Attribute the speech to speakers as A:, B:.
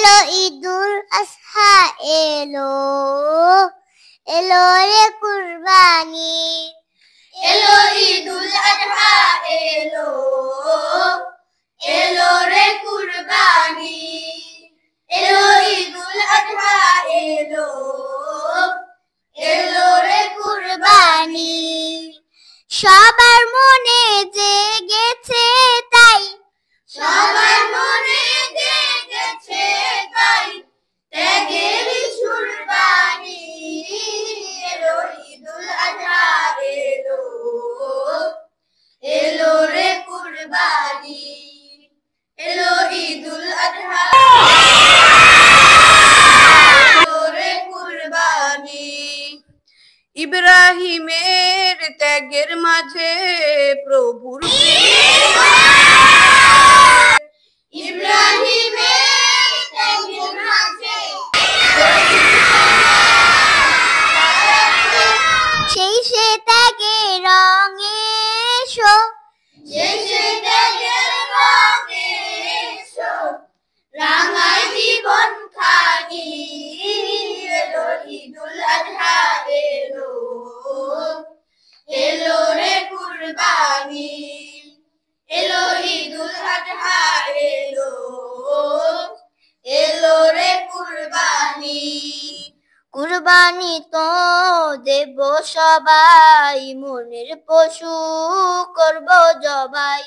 A: এলো ঈদুল আজহা এলো, এলো রে কুরবানি। এলো ঈদুল আজহা এলো, এলো রে কুরবানি। এলো ঈদুল আজহা এলো, এলো রে কুরবানি। সবার মনে জেগেছে তাই, সবার মনে জেগেছে তাই, ত্যাগের কুরবানি। এলো ঈদুল আজহা এলো, এলো রে কুরবানি। এলো ঈদুল আজহা এলো রে কুরবানি।
B: ইব্রাহিমের ত্যাগের মাঝে প্রভুর
A: ইব্রাহিমের ত্যাগের মাঝে সেই সে ত্যাগের রঙে এসো, সেই সে ত্যাগের রঙে এসো, রাঙায় জীবন খানি। এলো ঈদুল আজহা এলো, এলো রে কুরবানি। এলো ঈদুল আজহা এলো, এলো রে কুরবানি। কুরবানি তো দেব সবাই, মনের পশু করব জবাই।